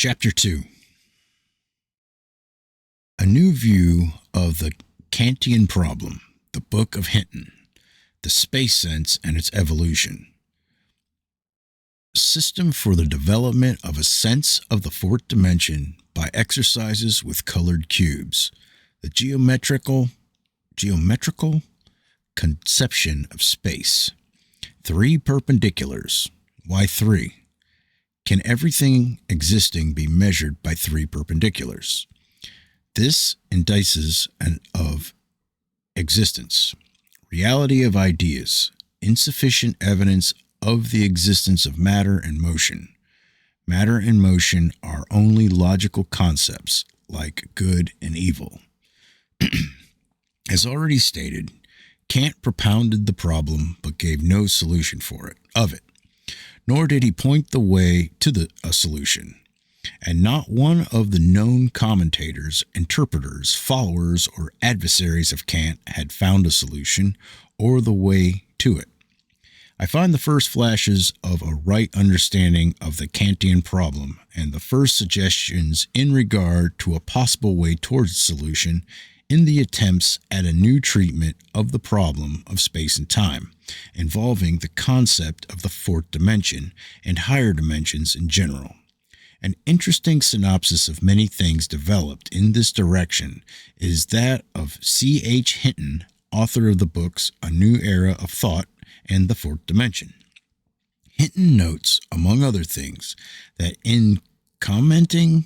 Chapter 2. A New View of the Kantian Problem, the Book of Hinton, the Space Sense and its Evolution. System for the development of a sense of the fourth dimension by exercises with colored cubes. The geometrical conception of space. 3 perpendiculars. Why 3? Can everything existing be measured by 3 perpendiculars? This indices of existence. Reality of ideas. Insufficient evidence of the existence of matter and motion. Matter and motion are only logical concepts, like good and evil. As already stated, Kant propounded the problem but gave no solution of it. Nor did he point the way to a solution. And not one of the known commentators, interpreters, followers, or adversaries of Kant had found a solution or the way to it. I find the first flashes of a right understanding of the Kantian problem and the first suggestions in regard to a possible way towards its solution in the attempts at a new treatment of the problem of space and time, involving the concept of the fourth dimension and higher dimensions in general. An interesting synopsis of many things developed in this direction is that of C. H. Hinton, author of the books A New Era of Thought and The Fourth Dimension. Hinton notes, among other things, that in commenting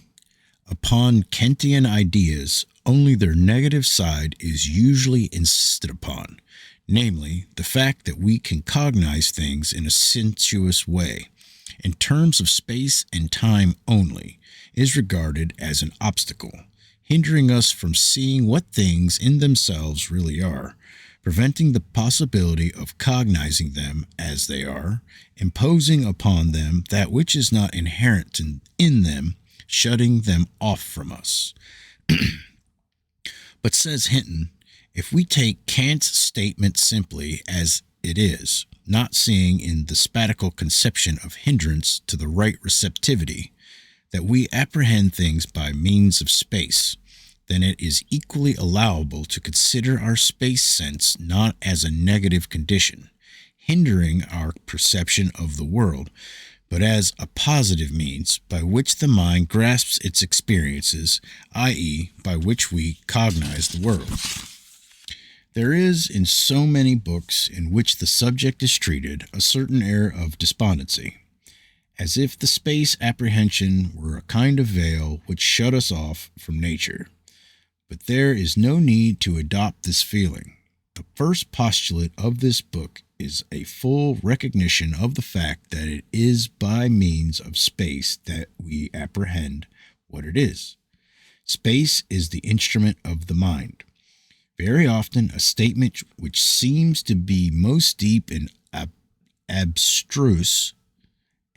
upon Kantian ideas, only their negative side is usually insisted upon, namely, the fact that we can cognize things in a sensuous way, in terms of space and time only, is regarded as an obstacle, hindering us from seeing what things in themselves really are, preventing the possibility of cognizing them as they are, imposing upon them that which is not inherent in them, shutting them off from us. But says Hinton, if we take Kant's statement simply as it is, not seeing in the spatial conception of hindrance to the right receptivity, that we apprehend things by means of space, then it is equally allowable to consider our space sense not as a negative condition, hindering our perception of the world, but as a positive means by which the mind grasps its experiences, i.e., by which we cognize the world. There is, in so many books in which the subject is treated, a certain air of despondency, as if the space apprehension were a kind of veil which shut us off from nature. But there is no need to adopt this feeling. The first postulate of this book is a full recognition of the fact that it is by means of space that we apprehend what it is. Space is the instrument of the mind. Very often, a statement which seems to be most deep and abstruse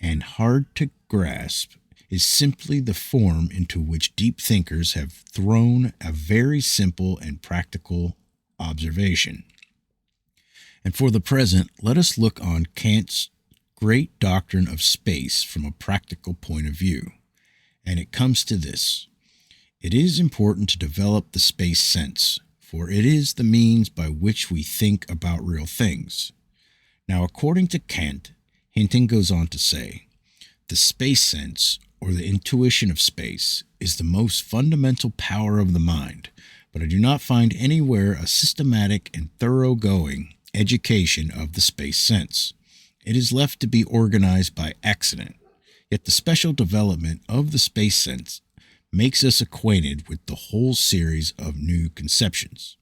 and hard to grasp is simply the form into which deep thinkers have thrown a very simple and practical observation. And for the present, let us look on Kant's great doctrine of space from a practical point of view. And it comes to this. It is important to develop the space sense, for it is the means by which we think about real things. Now, according to Kant, Hinton goes on to say, the space sense, or the intuition of space, is the most fundamental power of the mind, but I do not find anywhere a systematic and thoroughgoing education of the space sense. It is left to be organized by accident, yet the special development of the space sense makes us acquainted with the whole series of new conceptions.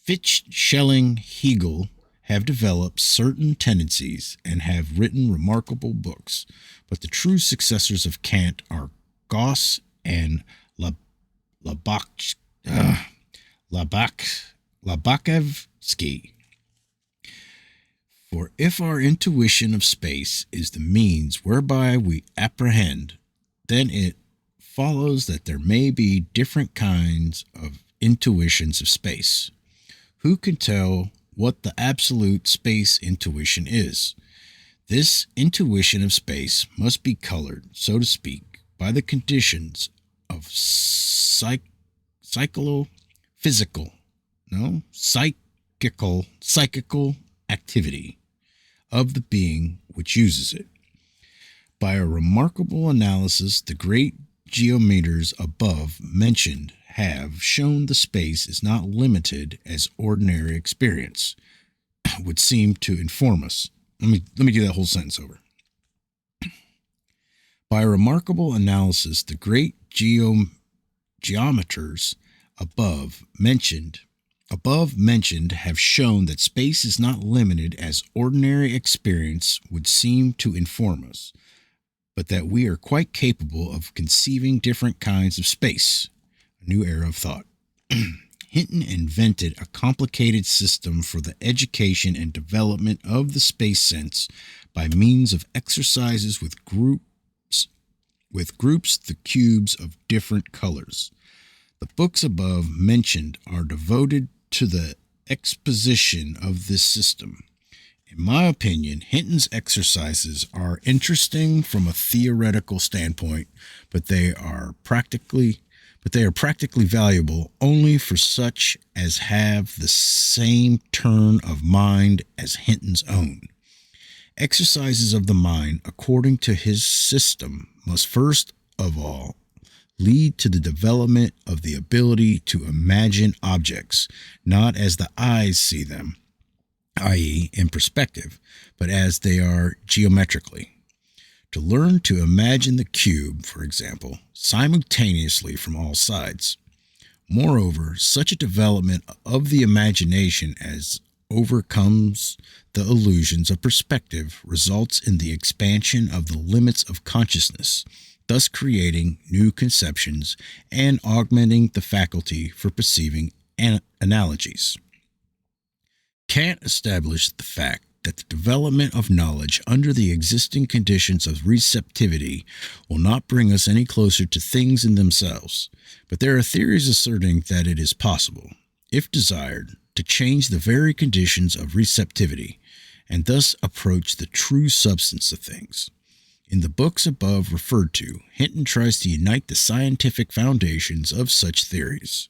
Fichte, Schelling, Hegel have developed certain tendencies and have written remarkable books, but the true successors of Kant are Gauss and Lobachevsky. For if our intuition of space is the means whereby we apprehend, then it follows that there may be different kinds of intuitions of space. Who can tell what the absolute space intuition is? This intuition of space must be colored, so to speak, by the conditions of psychical activity of the being which uses it. By a remarkable analysis, the great geometers above mentioned have shown the space is not limited as ordinary experience would seem to inform us. Let me do that whole sentence over. By a remarkable analysis, the great geometers above mentioned have shown that space is not limited as ordinary experience would seem to inform us, but that we are quite capable of conceiving different kinds of space. A new era of thought. Hinton invented a complicated system for the education and development of the space sense by means of exercises with groups the cubes of different colors. The books above mentioned are devoted to the exposition of this system. In my opinion, Hinton's exercises are interesting from a theoretical standpoint, but they are practically valuable only for such as have the same turn of mind as Hinton's own. Exercises of the mind, according to his system, must first of all lead to the development of the ability to imagine objects, not as the eyes see them, i.e., in perspective, but as they are geometrically. To learn to imagine the cube, for example, simultaneously from all sides. Moreover, such a development of the imagination as overcomes the illusions of perspective results in the expansion of the limits of consciousness, thus creating new conceptions and augmenting the faculty for perceiving analogies. Kant established the fact that the development of knowledge under the existing conditions of receptivity will not bring us any closer to things in themselves, but there are theories asserting that it is possible, if desired, to change the very conditions of receptivity and thus approach the true substance of things. In the books above referred to, Hinton tries to unite the scientific foundations of such theories.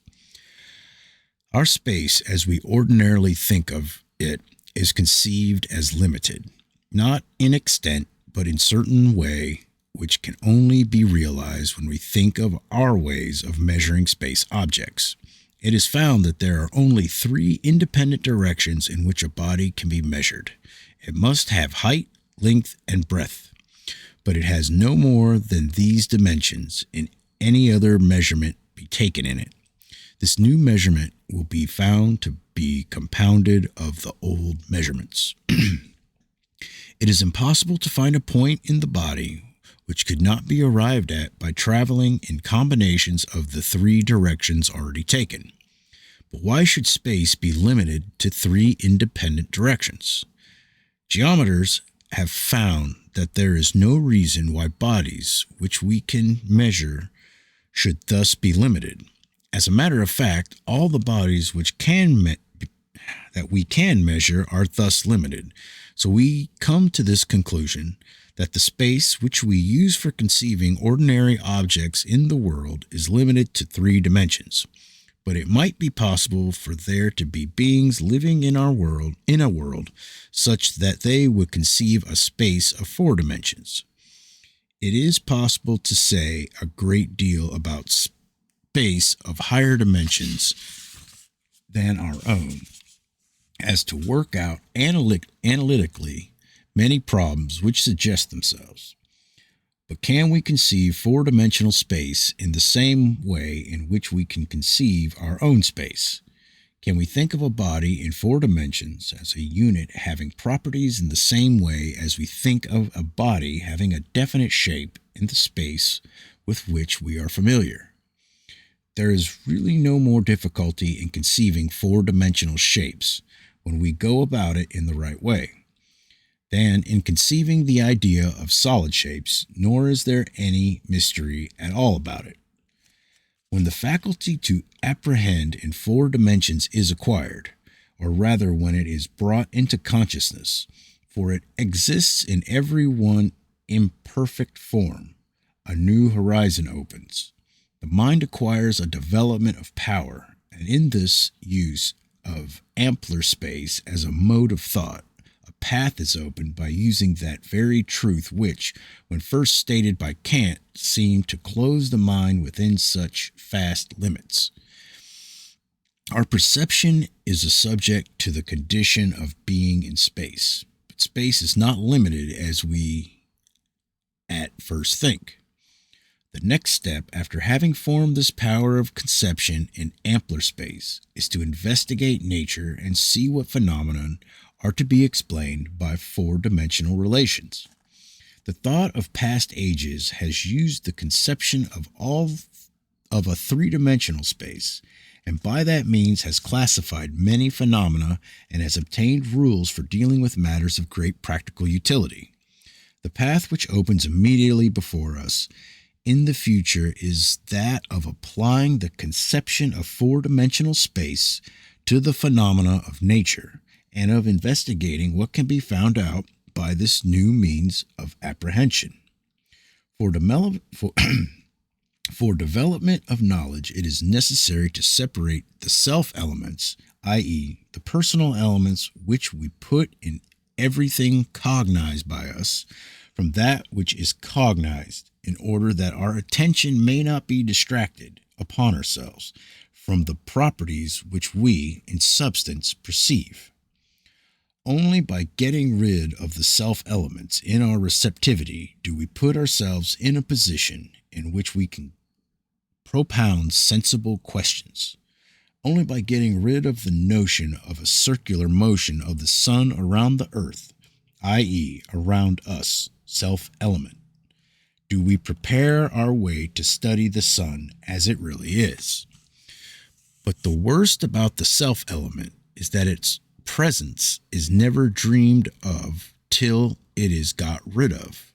Our space, as we ordinarily think of it, is conceived as limited, not in extent, but in certain way, which can only be realized when we think of our ways of measuring space objects. It is found that there are only 3 independent directions in which a body can be measured. It must have height, length, and breadth, but it has no more than these dimensions in any other measurement be taken in it. This new measurement will be found to be compounded of the old measurements. It is impossible to find a point in the body which could not be arrived at by traveling in combinations of the 3 directions already taken. But why should space be limited to 3 independent directions? Geometers have found that there is no reason why bodies which we can measure should thus be limited. As a matter of fact, all the bodies which that we can measure are thus limited. So we come to this conclusion that the space which we use for conceiving ordinary objects in the world is limited to 3 dimensions. But it might be possible for there to be beings living in a world such that they would conceive a space of 4 dimensions. It is possible to say a great deal about space of higher dimensions than our own, as to work out analytically many problems which suggest themselves. But can we conceive 4-dimensional space in the same way in which we can conceive our own space? Can we think of a body in 4 dimensions as a unit having properties in the same way as we think of a body having a definite shape in the space with which we are familiar? There is really no more difficulty in conceiving 4-dimensional shapes when we go about it in the right way than in conceiving the idea of solid shapes, nor is there any mystery at all about it. When the faculty to apprehend in 4 dimensions is acquired, or rather when it is brought into consciousness, for it exists in every one imperfect form, a new horizon opens. The mind acquires a development of power, and in this use of ampler space as a mode of thought, a path is opened by using that very truth which, when first stated by Kant, seemed to close the mind within such fast limits. Our perception is a subject to the condition of being in space, but space is not limited as we at first think. The next step, after having formed this power of conception in ampler space, is to investigate nature and see what phenomena are to be explained by four-dimensional relations. The thought of past ages has used the conception of a three-dimensional space, and by that means has classified many phenomena and has obtained rules for dealing with matters of great practical utility. The path which opens immediately before us in the future is that of applying the conception of four-dimensional space to the phenomena of nature and of investigating what can be found out by this new means of apprehension. For development of knowledge, it is necessary to separate the self-elements, i.e., the personal elements which we put in everything cognized by us, from that which is cognized, in order that our attention may not be distracted upon ourselves from the properties which we, in substance, perceive. Only by getting rid of the self-elements in our receptivity do we put ourselves in a position in which we can propound sensible questions. Only by getting rid of the notion of a circular motion of the sun around the earth, i.e., around us, self-element, do we prepare our way to study the sun as it really is. But the worst about the self-element is that its presence is never dreamed of till it is got rid of.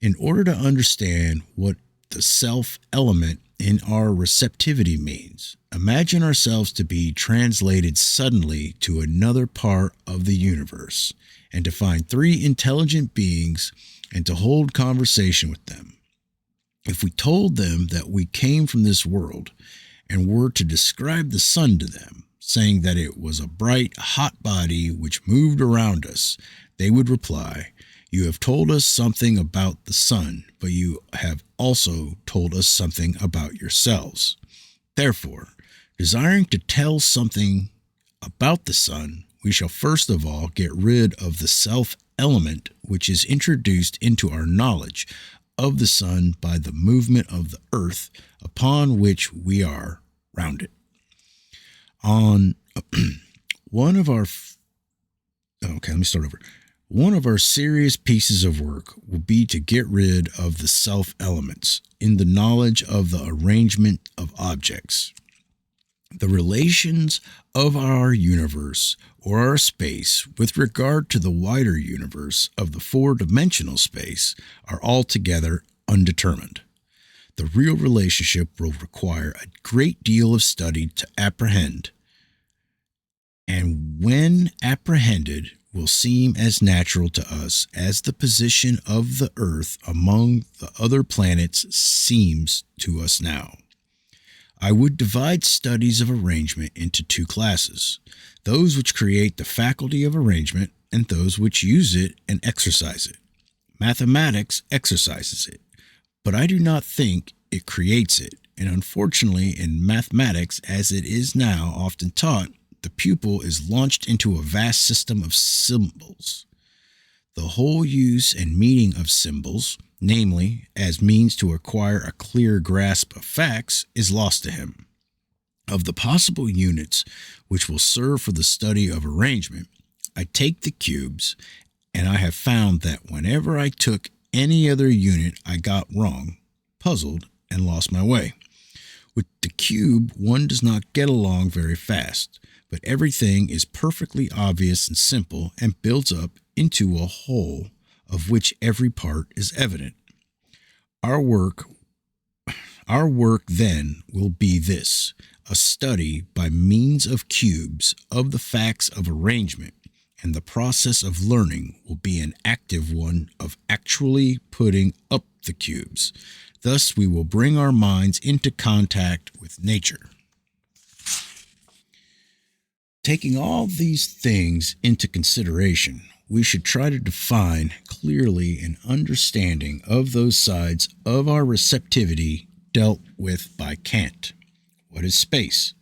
In order to understand what the self-element in our receptivity means, imagine ourselves to be translated suddenly to another part of the universe, and to find three intelligent beings and to hold conversation with them. If we told them that we came from this world and were to describe the sun to them, saying that it was a bright, hot body which moved around us, they would reply, "You have told us something about the sun, but you have also told us something about yourselves." Therefore, desiring to tell something about the sun, we shall first of all get rid of the self-element which is introduced into our knowledge of the sun by the movement of the earth upon which we are round it. On one of our serious pieces of work will be to get rid of the self-elements in the knowledge of the arrangement of objects. The relations of our universe or our space with regard to the wider universe of the four-dimensional space are altogether undetermined. The real relationship will require a great deal of study to apprehend, and when apprehended will seem as natural to us as the position of the earth among the other planets seems to us now. I would divide studies of arrangement into two classes, those which create the faculty of arrangement and those which use it and exercise it. Mathematics exercises it, but I do not think it creates it, and unfortunately in mathematics, as it is now often taught, the pupil is launched into a vast system of symbols. The whole use and meaning of symbols, namely, as means to acquire a clear grasp of facts, is lost to him. Of the possible units which will serve for the study of arrangement, I take the cubes, and I have found that whenever I took any other unit I got wrong, puzzled, and lost my way. With the cube, one does not get along very fast, but everything is perfectly obvious and simple and builds up into a whole of which every part is evident. Our work then will be this, a study by means of cubes of the facts of arrangement, and the process of learning will be an active one of actually putting up the cubes. Thus, we will bring our minds into contact with nature. Taking all these things into consideration, we should try to define clearly an understanding of those sides of our receptivity dealt with by Kant. What is space?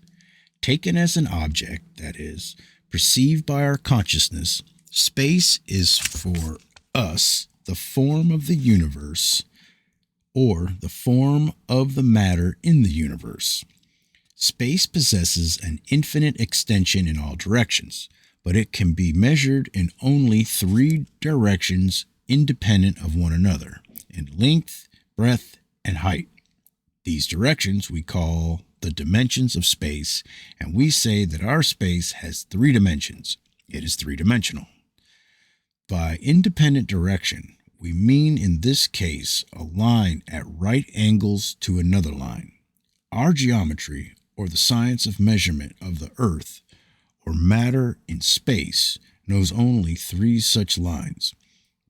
Taken as an object, that is, perceived by our consciousness, space is for us the form of the universe, or the form of the matter in the universe. Space possesses an infinite extension in all directions, but it can be measured in only 3 directions independent of one another, in length, breadth, and height. These directions we call the dimensions of space, and we say that our space has 3 dimensions. It is 3-dimensional. By independent direction, we mean in this case a line at right angles to another line. Our geometry, or the science of measurement of the earth or matter in space, knows only 3 such lines,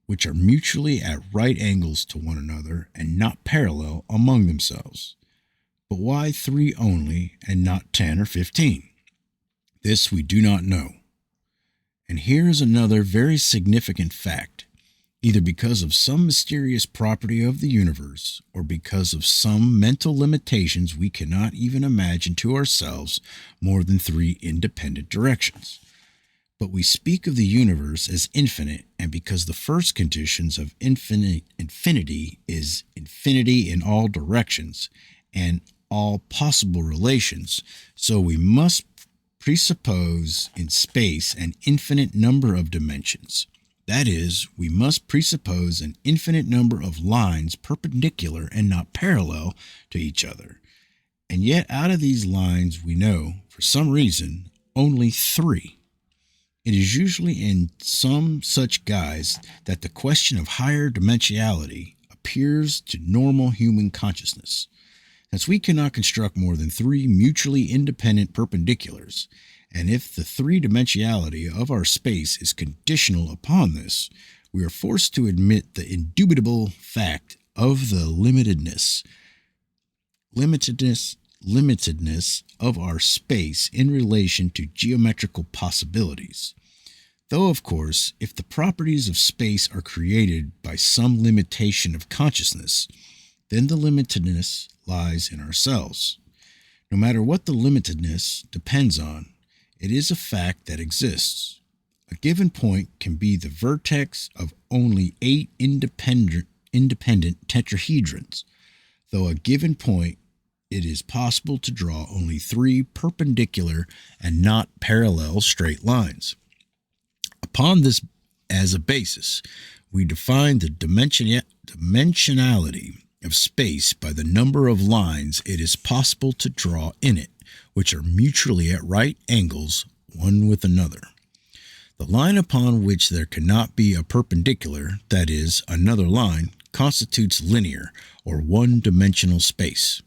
which are mutually at right angles to one another and not parallel among themselves. But why 3 only and not 10 or 15? This we do not know. And here is another very significant fact. Either because of some mysterious property of the universe, or because of some mental limitations, we cannot even imagine to ourselves more than 3 independent directions. But we speak of the universe as infinite, and because the first conditions of infinity is infinity in all directions and all possible relations, so we must presuppose in space an infinite number of dimensions. That is, we must presuppose an infinite number of lines perpendicular and not parallel to each other. And yet out of these lines we know, for some reason, only 3. It is usually in some such guise that the question of higher dimensionality appears to normal human consciousness. Since we cannot construct more than 3 mutually independent perpendiculars, and if the 3-dimensionality of our space is conditional upon this, we are forced to admit the indubitable fact of the limitedness of our space in relation to geometrical possibilities. Though, of course, if the properties of space are created by some limitation of consciousness, then the limitedness lies in ourselves. No matter what the limitedness depends on, it is a fact that exists. A given point can be the vertex of only 8 independent tetrahedrons. Though a given point, it is possible to draw only 3 perpendicular and not parallel straight lines. Upon this as a basis, we define the dimensionality of space by the number of lines it is possible to draw in it, which are mutually at right angles one with another. The line upon which there cannot be a perpendicular, that is, another line, constitutes linear or 1-dimensional space.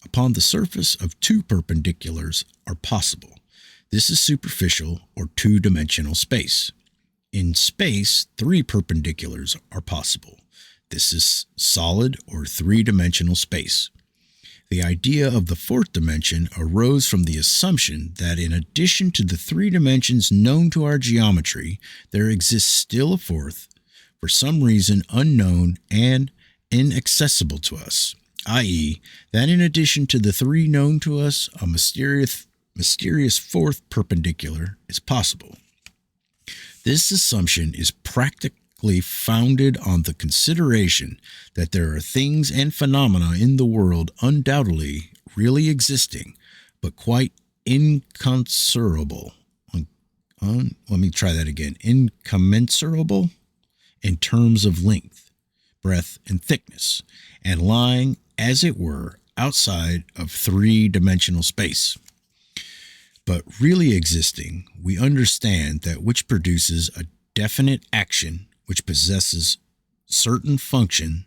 Upon the surface of 2 perpendiculars are possible. This is superficial or 2-dimensional space. In space, 3 perpendiculars are possible. This is solid or 3-dimensional space. The idea of the 4th dimension arose from the assumption that in addition to the 3 dimensions known to our geometry, there exists still a 4th, for some reason unknown and inaccessible to us, i.e., that in addition to the 3 known to us, a mysterious 4th perpendicular is possible. This assumption is practically founded on the consideration that there are things and phenomena in the world undoubtedly really existing, but quite incommensurable. Incommensurable in terms of length, breadth, and thickness, and lying, as it were, outside of 3-dimensional space. But really existing, we understand that which produces a definite action which possesses certain functions,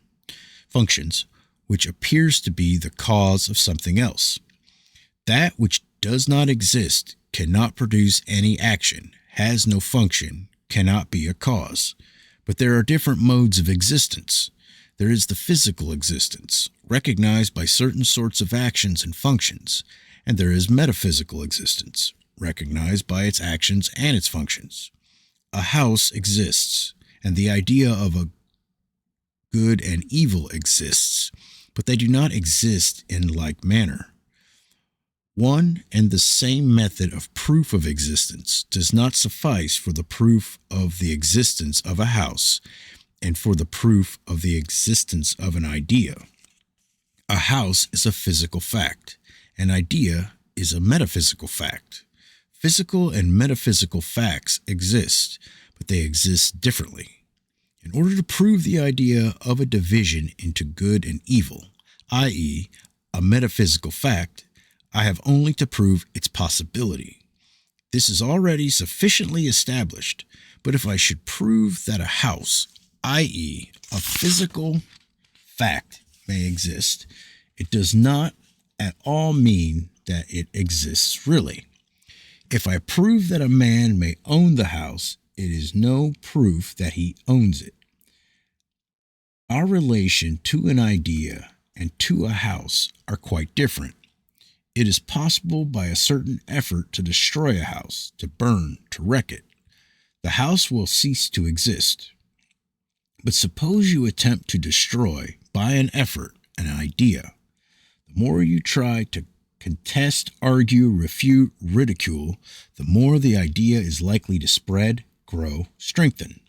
which appears to be the cause of something else. That which does not exist cannot produce any action, has no function, cannot be a cause. But there are different modes of existence. There is the physical existence, recognized by certain sorts of actions and functions, and there is metaphysical existence, recognized by its actions and its functions. A house exists, and the idea of a good and evil exists, but they do not exist in like manner. One and the same method of proof of existence does not suffice for the proof of the existence of a house and for the proof of the existence of an idea. A house is a physical fact. An idea is a metaphysical fact. Physical and metaphysical facts exist, but they exist differently. In order to prove the idea of a division into good and evil, i.e., a metaphysical fact, I have only to prove its possibility. This is already sufficiently established, but if I should prove that a house, i.e., a physical fact, may exist, it does not at all mean that it exists really. If I prove that a man may own the house, it is no proof that he owns it. Our relation to an idea and to a house are quite different. It is possible by a certain effort to destroy a house, to burn, to wreck it. The house will cease to exist. But suppose you attempt to destroy, by an effort, an idea. The more you try to contest, argue, refute, ridicule, the more the idea is likely to spread, grow, strengthen.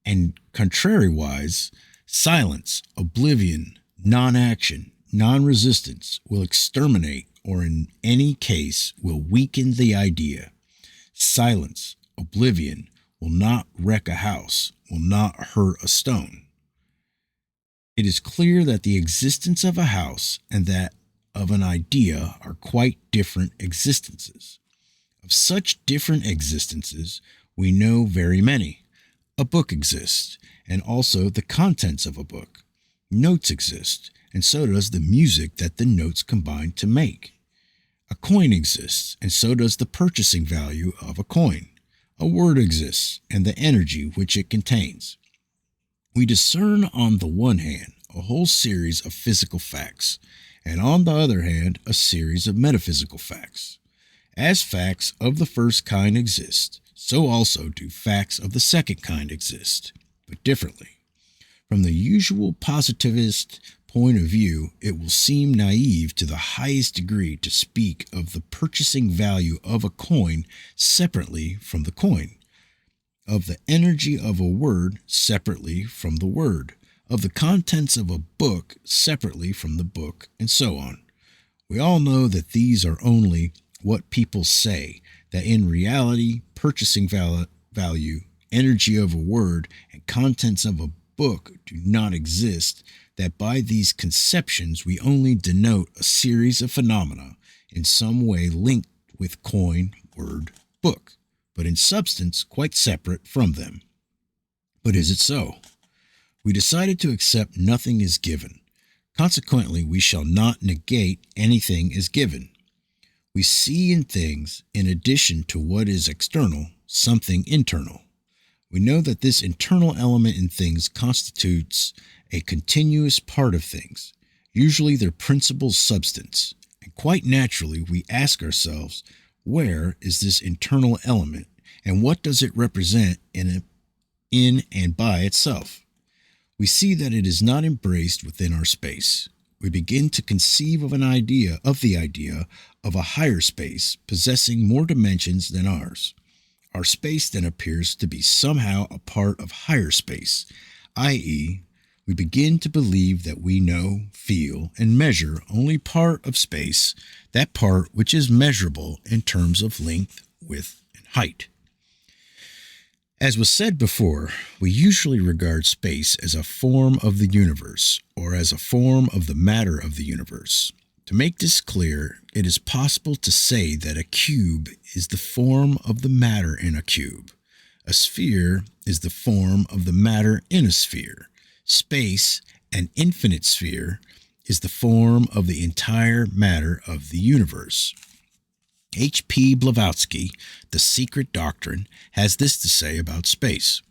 And contrariwise, silence, oblivion, non-action, non-resistance will exterminate or in any case will weaken the idea. Silence, oblivion will not wreck a house, will not hurt a stone. It is clear that the existence of a house and that of an idea are quite different existences. Of such different existences, we know very many. A book exists, and also the contents of a book. Notes exist, and so does the music that the notes combine to make. A coin exists, and so does the purchasing value of a coin. A word exists, and the energy which it contains. We discern on the one hand a whole series of physical facts, and on the other hand a series of metaphysical facts. As facts of the first kind exist, so also do facts of the second kind exist, but differently. From the usual positivist point of view, it will seem naive to the highest degree to speak of the purchasing value of a coin separately from the coin, of the energy of a word separately from the word, of the contents of a book separately from the book, and so on. We all know that these are only what people say, that in reality, purchasing value, energy of a word, and contents of a book do not exist, that by these conceptions we only denote a series of phenomena in some way linked with coin, word, book, but in substance quite separate from them. But is it so? We decided to accept nothing is given. Consequently, we shall not negate anything is given. We see in things, in addition to what is external, something internal. We know that this internal element in things constitutes a continuous part of things, usually their principal substance, and quite naturally we ask ourselves, where is this internal element, and what does it represent in and by itself? We see that it is not embraced within our space. We begin to conceive of the idea of a higher space possessing more dimensions than ours. Our space then appears to be somehow a part of higher space, i.e., we begin to believe that we know, feel, and measure only part of space, that part which is measurable in terms of length, width, and height. As was said before, we usually regard space as a form of the universe, or as a form of the matter of the universe. To make this clear, it is possible to say that a cube is the form of the matter in a cube. A sphere is the form of the matter in a sphere. Space, an infinite sphere, is the form of the entire matter of the universe. H.P. Blavatsky, The Secret Doctrine, has this to say about space.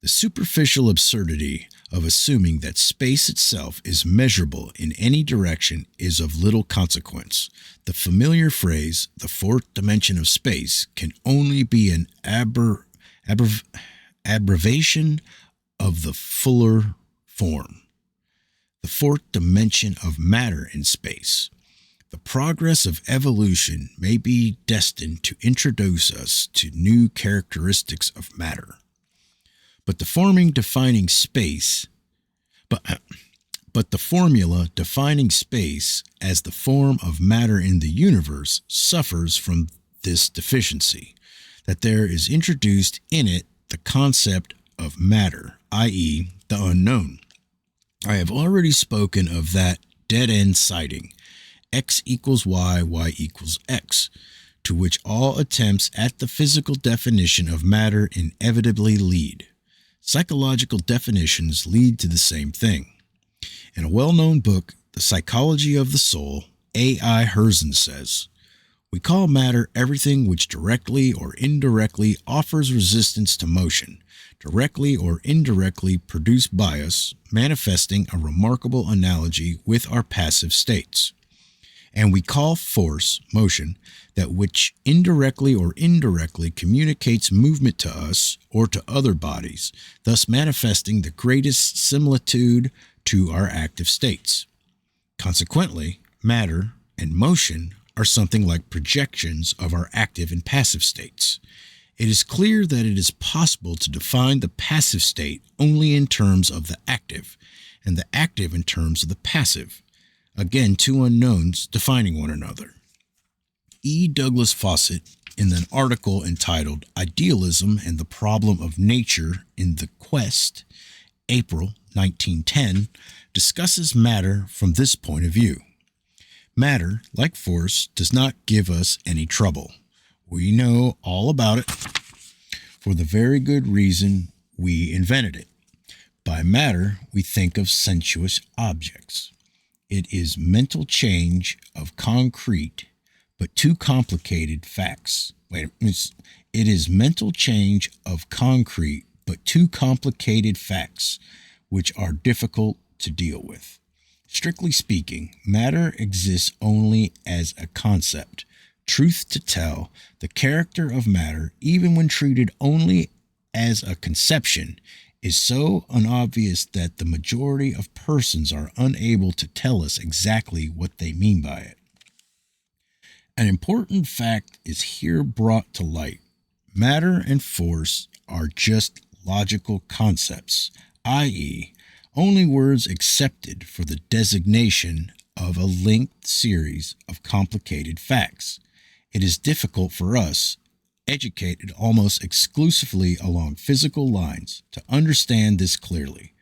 The superficial absurdity of assuming that space itself is measurable in any direction is of little consequence. The familiar phrase, the fourth dimension of space, can only be an abbreviation of the fuller form, the fourth dimension of matter in space. The progress of evolution may be destined to introduce us to new characteristics of matter. But the formula defining space as the form of matter in the universe suffers from this deficiency, that there is introduced in it the concept of matter, i.e., the unknown. I have already spoken of that dead-end sighting, x equals y, y equals x, to which all attempts at the physical definition of matter inevitably lead. Psychological definitions lead to the same thing. In a well-known book, The Psychology of the Soul, A.I. Herzen says, "We call matter everything which directly or indirectly offers resistance to motion, directly or indirectly produced by us, manifesting a remarkable analogy with our passive states. And we call force, motion, that which indirectly or indirectly communicates movement to us or to other bodies, thus manifesting the greatest similitude to our active states. Consequently, matter and motion are something like projections of our active and passive states. It is clear that it is possible to define the passive state only in terms of the active, and the active in terms of the passive. Again, two unknowns defining one another." E. Douglas Fawcett, in an article entitled "Idealism and the Problem of Nature in the Quest," April 1910, discusses matter from this point of view. Matter, like force, does not give us any trouble. We know all about it for the very good reason we invented it. By matter, we think of sensuous objects. It is mental change of concrete but too complicated facts. It is mental change of concrete but too complicated facts which are difficult to deal with. Strictly speaking, matter exists only as a concept. Truth to tell, the character of matter, even when treated only as a conception, is so unobvious that the majority of persons are unable to tell us exactly what they mean by it. An important fact is here brought to light. Matter and force are just logical concepts, i.e., only words accepted for the designation of a linked series of complicated facts. It is difficult for us, educated almost exclusively along physical lines, to understand this clearly,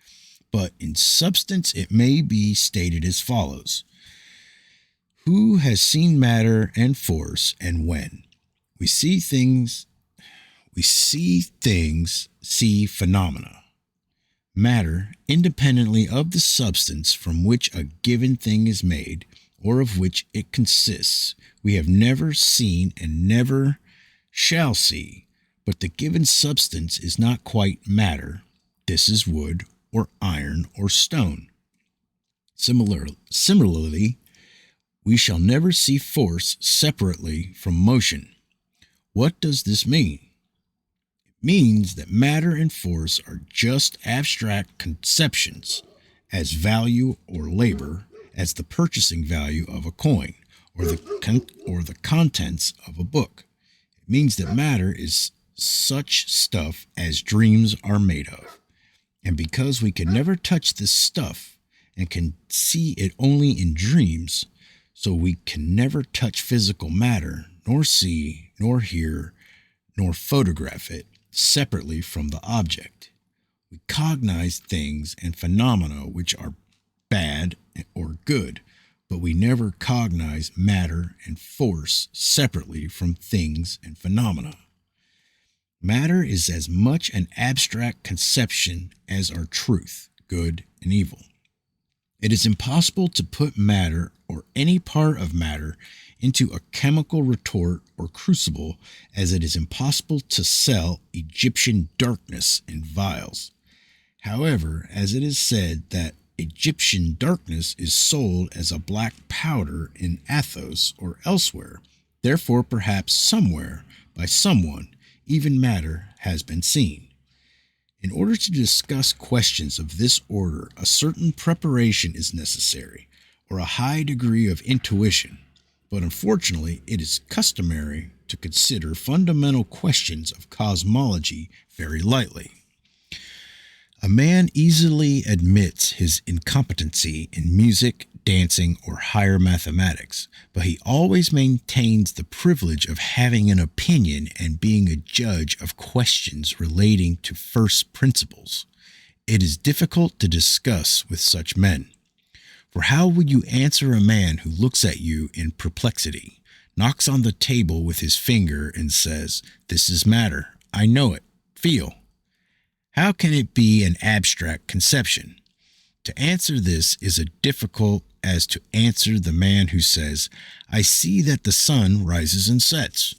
but in substance it may be stated as follows. Who has seen matter and force, and when? We see phenomena. Matter, independently of the substance from which a given thing is made, or of which it consists, we have never seen and never shall see, but the given substance is not quite matter. This is wood, or iron, or stone. Similarly, we shall never see force separately from motion. What does this mean? It means that matter and force are just abstract conceptions, as value or labor, as the purchasing value of a coin, or the contents of a book. It means that matter is such stuff as dreams are made of. And because we can never touch this stuff and can see it only in dreams, so we can never touch physical matter, nor see, nor hear, nor photograph it separately from the object. We cognize things and phenomena which are bad or good, but we never cognize matter and force separately from things and phenomena. Matter is as much an abstract conception as are truth, good and evil. It is impossible to put matter or any part of matter into a chemical retort or crucible, as it is impossible to sell Egyptian darkness in vials. However, as it is said that Egyptian darkness is sold as a black powder in Athos or elsewhere, therefore perhaps somewhere, by someone, even matter has been seen. In order to discuss questions of this order, a certain preparation is necessary, or a high degree of intuition, but unfortunately it is customary to consider fundamental questions of cosmology very lightly. A man easily admits his incompetency in music, dancing, or higher mathematics, but he always maintains the privilege of having an opinion and being a judge of questions relating to first principles. It is difficult to discuss with such men. For how would you answer a man who looks at you in perplexity, knocks on the table with his finger, and says, "This is matter, I know it, feel"? How can it be an abstract conception? To answer this is as difficult as to answer the man who says, "I see that the sun rises and sets."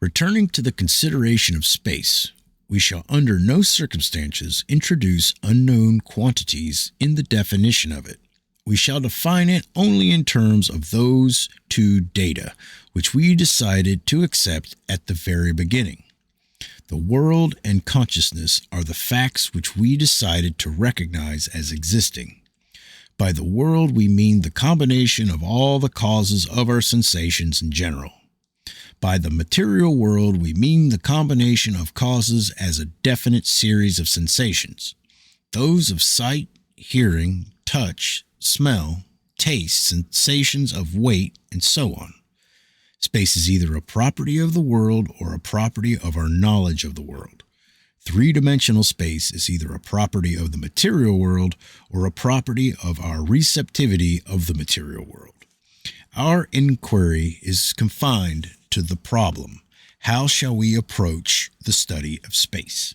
Returning to the consideration of space, we shall under no circumstances introduce unknown quantities in the definition of it. We shall define it only in terms of those two data which we decided to accept at the very beginning. The world and consciousness are the facts which we decided to recognize as existing. By the world we mean the combination of all the causes of our sensations in general. By the material world we mean the combination of causes as a definite series of sensations, those of sight, hearing, touch, smell, taste, sensations of weight, and so on. Space is either a property of the world or a property of our knowledge of the world. Three-dimensional space is either a property of the material world or a property of our receptivity of the material world. Our inquiry is confined to the problem: how shall we approach the study of space?